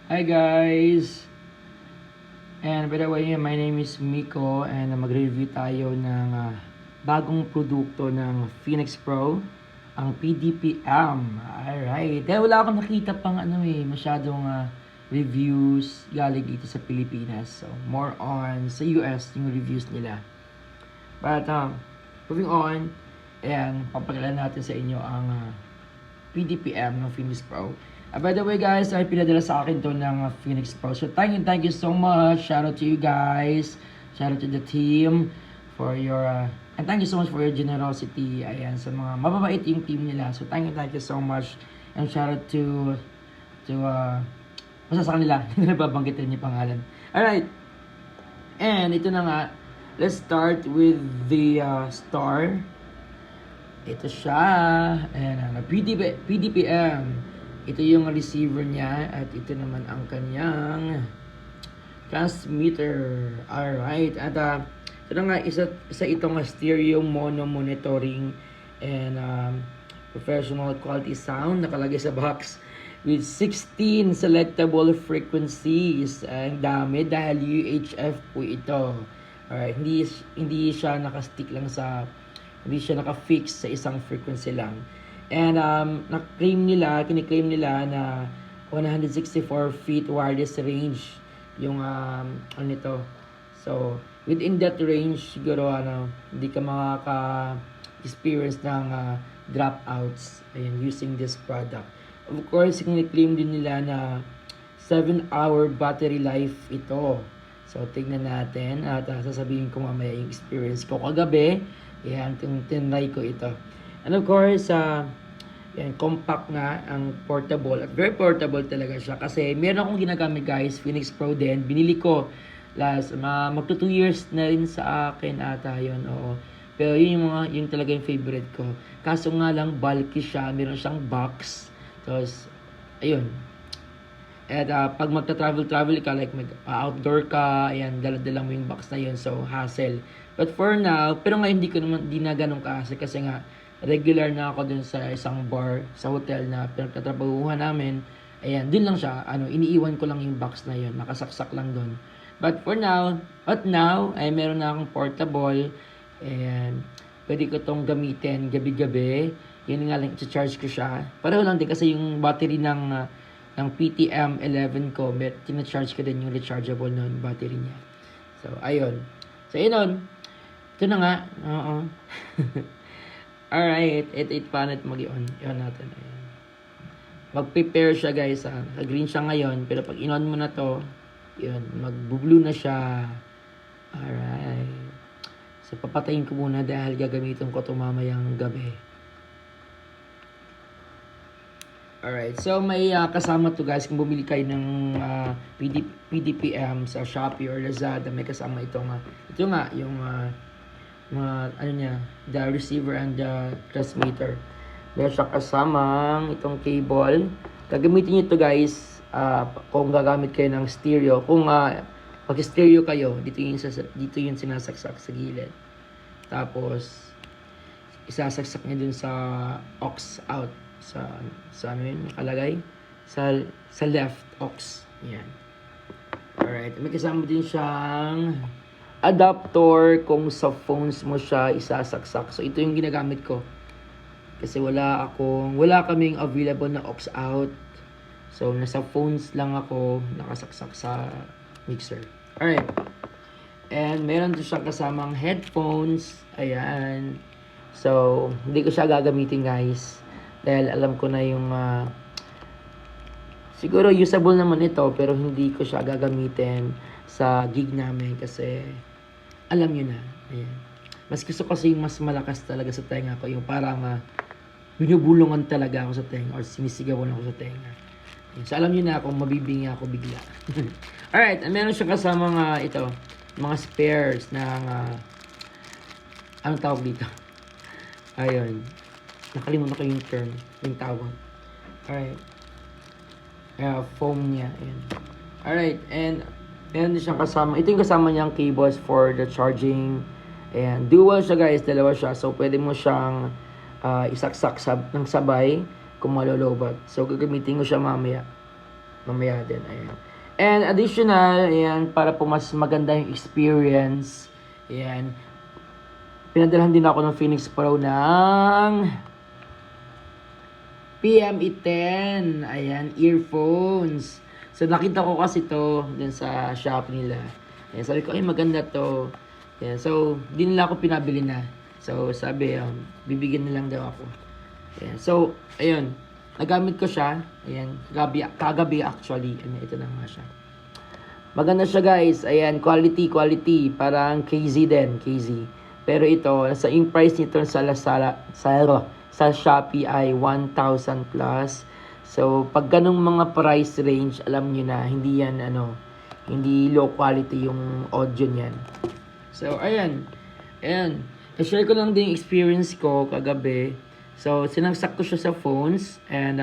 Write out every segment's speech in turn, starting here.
Hi guys! And by the way, my name is Miko and magre-review tayo ng bagong produkto ng Phoenix Pro, ang PDPM. Alright. Dahil wala akong nakita pang masyadong reviews galing dito sa Pilipinas. So, more on sa US yung reviews nila. But, moving on, and papagalalan natin sa inyo ang PDPM ng Phoenix Pro. By the way guys, ay pinadala sa akin to ng Phoenix Pro. So thank you so much. Shout out to you guys. Shout out to the team for your and thank you so much for your generosity. Ayan, sa mga mababait yung team nila. So thank you so much. And shout out to basta sa kanila. Hindi na babanggitin yung pangalan. Alright. And ito na nga. Let's start with the star. Ito siya. Ayan, PDPM. Ito yung receiver niya at ito naman ang kanyang transmitter. Alright. At ito nga, isa itong stereo mono monitoring and professional quality sound nakalagay sa box with 16 selectable frequencies. Ang dami dahil UHF po ito. Alright. Hindi siya naka-stick lang hindi siya naka-fix sa isang frequency lang. And kiniklaim nila na 164 feet wireless range yung nito. So, within that range, siguro hindi ka makaka-experience ng dropouts using this product. Of course, kiniklaim din nila na 7-hour battery life ito. So, tignan natin at sasabihin ko mamaya yung experience ko kagabi. Yan, tinry ko ito. And of course, compact nga ang portable. At very portable talaga siya. Kasi meron akong ginagamit guys, Phoenix Pro din. Binili ko magto 2 years na rin sa akin ata yun. Oo. Pero yun talaga yung favorite ko. Kaso nga lang, bulky siya. Meron siyang box. Tapos, ayun. At pag magta-travel ka, like outdoor ka, ayan, dala-dala mo yung box na yun. So, hassle. But for now, pero ngayon di na ganun ka-hassle kasi nga, regular na ako dun sa isang bar sa hotel na pinagtatrabahuhan namin. Ayan, dun lang siya. Iniiwan ko lang yung box na yun. Nakasaksak lang dun. But now, ay meron na akong portable. Ayan, pwede ko tong gamitin gabi-gabi. Yun nga lang, i-charge ko siya. Pareho lang din kasi yung battery ng PTM 11 ko, tina-charge ko din yung rechargeable na battery niya. So, ayun. So, yun. Ito na nga. Oo. Alright, paano ito mag-on? I-on natin. Ayan. Mag-prepare siya guys. Naka-green siya ngayon. Pero pag in-on mo na to, yun, mag-blue na siya. Alright. So, papatayin ko muna dahil gagamitin ko ito mamayang gabi. Alright, so may kasama to guys. Kung bumili kayo ng PDPM sa Shopee or Lazada, may kasama ito nga, yung the receiver and the transmitter. Meron siya kasamang itong cable. Gagamitin nyo ito guys kung gagamit kayo ng stereo. Kung mag-stereo kayo, dito yung sinasaksak sa gilid. Tapos isasaksak nyo dun sa aux out. Sa nakalagay? Sa left aux. Yan. Alright. May kasama din siyang adapter kung sa phones mo siya isasaksak. So, ito yung ginagamit ko. Kasi wala kaming available na aux out. So, nasa phones lang ako nakasaksak sa mixer. Alright. And, meron din siyang kasamang headphones. Ayan. So, hindi ko siya gagamitin guys. Dahil alam ko na yung siguro usable naman ito pero hindi ko siya gagamitin sa gig namin kasi alam nyo na. Ayan. Mas gusto kasi yung mas malakas talaga sa tenga ko. Yung parang binubulungan talaga ako sa tenga or sinisigawan ako sa tenga. Ayan. So alam nyo na kung mabibingi ako bigla. Alright. Meron siya kasama mga spares ng anong tawag dito? Ayun. Nakalimutan ko yung term. Yung tawag. Alright. Foam niya. Ayan. Alright. And meron din siyang kasama. Ito yung kasama niyang cables for the charging. Ayan. Dual siya guys. Dalawa siya. So, pwede mo siyang isaksak ng sabay kung malolobat. So, gagamitin ko siya mamaya. mamaya din, ayan. And additional, ayan, para po mas maganda yung experience, ayan, pinadalhan din ako ng Phoenix Pro ng PME10, ayan, earphones. So, nakita ko kasi to dun sa shop nila. Ayan, sabi ko, ay, maganda to. Ayan, so, di nila ako pinabili na. So, sabi, bibigyan na lang daw ako. Ayan, so, ayun, nagamit ko siya. Ayan, kagabi actually. Ayan, ito na nga siya. Maganda siya guys. Ayan, quality. Parang KZ din, KZ. Pero ito, yung price nito sa Lazada, sa Shopee ay 1,000 plus. So, pag ganung mga price range, alam nyo na, hindi yan, hindi low quality yung audio niyan. So, ayan. I-share ko lang din yung experience ko kagabi. So, sinangsak ko siya sa phones. And,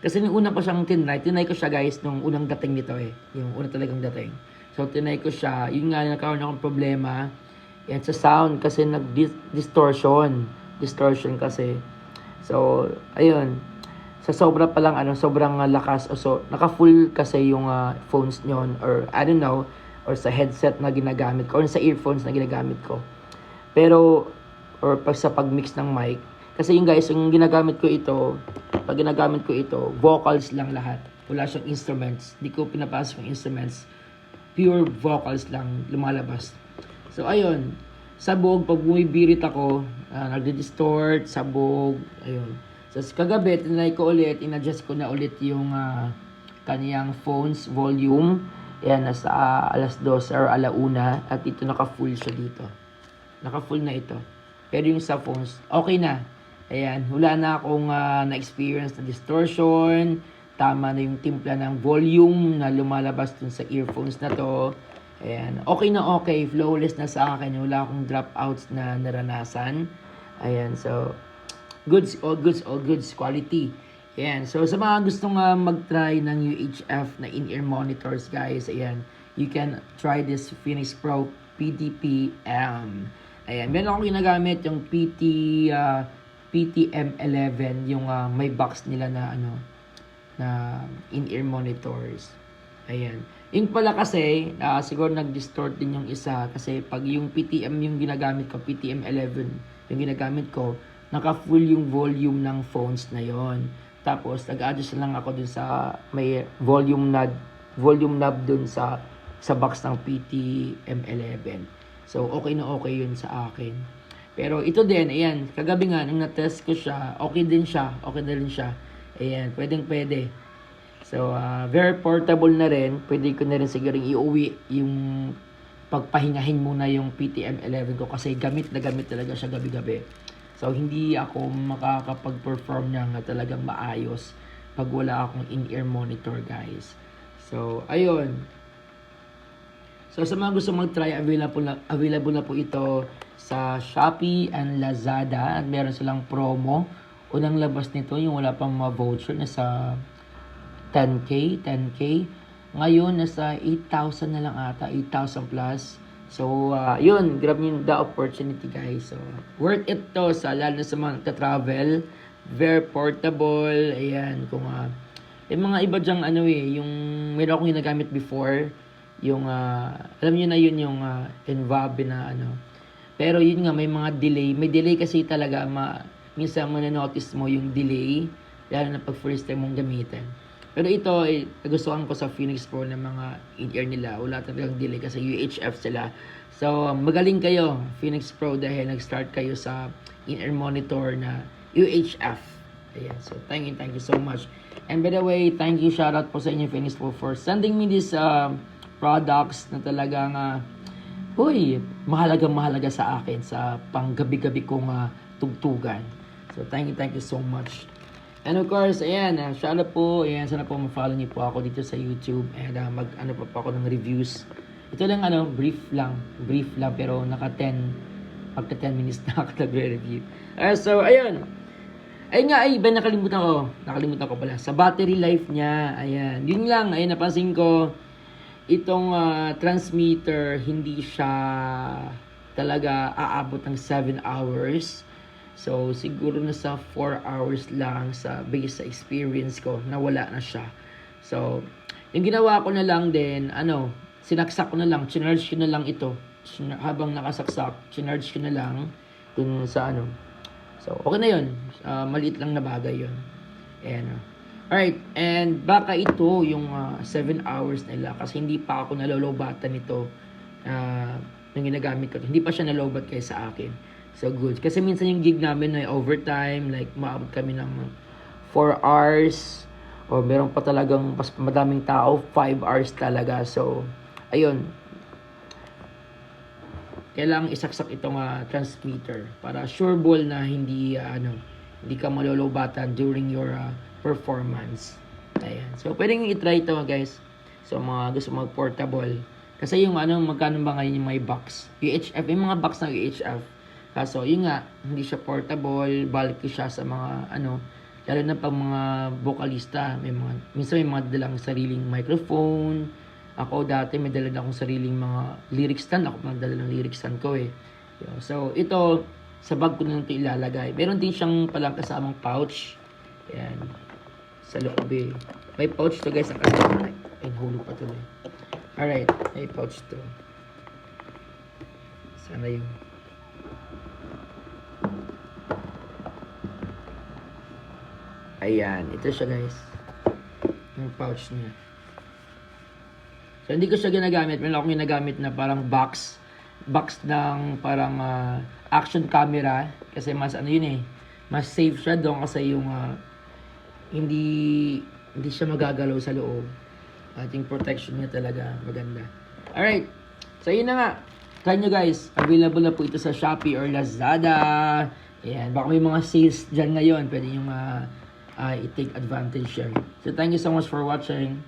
kasi nung una ko siyang tinry ko siya guys nung unang dating nito eh. Yung una talagang dating. So, tinry ko siya. Yun nga, nagkaroon akong problema. Yan, sa sound kasi nag-distortion. Distortion kasi. So, ayun. Sa sobra pa lang, sobrang lakas. So, naka-full kasi yung phones nyon. Or, I don't know. Or sa headset na ginagamit ko. Or sa earphones na ginagamit ko. Pero, or sa pag-mix ng mic. Kasi yung guys, yung ginagamit ko ito, pag ginagamit ko ito, vocals lang lahat. Wala siyang instruments. Hindi ko pinapasok yung instruments. Pure vocals lang lumalabas. So, ayun. Sabog, pag bumibirit ako, nagdi-distort, sabog, ayun. So, kagabi, tinry ko ulit, in-adjust ko na ulit yung kaniyang phone's volume. Ayan, nasa alas 12 or alauna. At ito, naka-full siya dito. Naka-full na ito. Pero yung sa phones, okay na. Ayan, wala na akong na-experience na distortion. Tama na yung timpla ng volume na lumalabas dun sa earphones na to. Ayan, okay na okay. Flawless na sa akin. Wala akong dropouts na naranasan. Ayan, so, all goods, quality. Ayan, so sa mga gustong mag-try ng UHF na in-ear monitors, guys, ayan, you can try this Phoenix Pro PTP-M. Ayan, meron akong ginagamit yung PTM11, yung may box nila na na in-ear monitors. Ayan. Yung pala kasi, siguro nag-distort din yung isa kasi pag yung PTM yung ginagamit ko, PTM11 yung ginagamit ko, naka-full yung volume ng phones na yon. Tapos nag-adjust lang ako dun sa may volume knob dun sa box ng PTM11. So okay na okay yun sa akin. Pero ito din, ayan, kagabi nga nung na-test ko siya, okay din siya. Ayan, pwede. So, very portable na rin. Pwede ko na rin siguro iuwi yung pagpahingahin muna yung PTM11 ko kasi gamit na gamit talaga siya gabi-gabi. So, hindi ako makakapag-perform niya nga talagang maayos pag wala akong in-ear monitor, guys. So, ayun. So, sa mga gusto mag-try, available na po ito sa Shopee and Lazada. At meron silang promo. Unang labas nito, yung wala pang mga voucher, nasa 10K. Ngayon, nasa 8,000 na lang ata, 8,000 plus. So, yun, grab yung the opportunity, guys. So, worth it to, lalo na sa mga travel. Very portable. Ayan, kung yung mga iba dyang yung meron akong ginagamit before, yung, alam niyo na yun, yung Envabe na Pero yun nga, may mga delay. May delay kasi talaga, minsan mo na-notice mo yung delay, lalo na pag first time mong gamitin. Pero ito, nagustuhan ko sa Phoenix Pro ng mga in-ear nila. Wala talagang delay kasi UHF sila. So, magaling kayo, Phoenix Pro, dahil nag-start kayo sa in-ear monitor na UHF. Ayan, so thank you so much. And by the way, thank you, shoutout po sa inyo, Phoenix Pro, for sending me these products na talagang, mahalaga sa akin sa panggabi-gabi kong tugtugan. So, thank you so much. And of course, ayan, shoutout po, ayan, sana po ma-follow niyo po ako dito sa YouTube and pa ako ng reviews. Ito lang, brief lang, pero pagka 10 minutes na ako nagre-review. So, ayun. Ayun nga, nakalimutan ko pala. Sa battery life niya, ayan, yun lang, ayun, napansin ko, itong transmitter, hindi siya talaga aabot ng 7 hours. So, siguro nasa 4 hours lang based sa experience ko, nawala na siya. So, Yung ginawa ko na lang din, sinaksak ko na lang, chinarge ko na lang ito. Habang nakasaksak, chinarge ko na lang dun sa So, okay na yun. Maliit lang na bagay yun. And, alright, and baka ito yung 7 hours nila kasi hindi pa ako nalolobatan nito nung ginagamit ko. Hindi pa siya nalobat kaya sa akin. So, good. Kasi minsan yung gig namin ay overtime, like maabot kami ng 4 hours o meron pa talagang mas madaming tao, 5 hours talaga. So, ayun. Kailangang isaksak itong transmitter para sure ball na hindi ka malolobatan during your performance. Ayan. So, pwedeng i-try ito guys. So, mga gusto mag-portable. Kasi yung magkano ba ngayon yung may box? UHF, yung mga box ng UHF. Kaso, yun nga, hindi siya portable, bulky siya sa mga lalo na pag mga vocalista, minsan may mga dalang sariling microphone. Ako dati may dala akong sariling mga lyric stand. Ako magdala ng lyric stand ko eh. So, ito, sa bag ko na ito ilalagay. Meron din siyang palang kasamang pouch. Ayan. Sa loob eh. May pouch to guys. Ang kasama. Ay, hulog pa tuloy. Alright. May pouch to. Sana yung ayan. Ito siya guys. Yung pouch niya. So, hindi ko siya ginagamit. Meron akong ginagamit na parang box ng parang action camera. Kasi mas mas safe siya doon kasi yung hindi siya magagalaw sa loob. At yung protection niya talaga maganda. Alright. So, yun na nga. Try nyo guys. Available na po ito sa Shopee or Lazada. Ayan. Baka may mga sales dyan ngayon. Pwede yung i-take advantage yan. So, thank you so much for watching.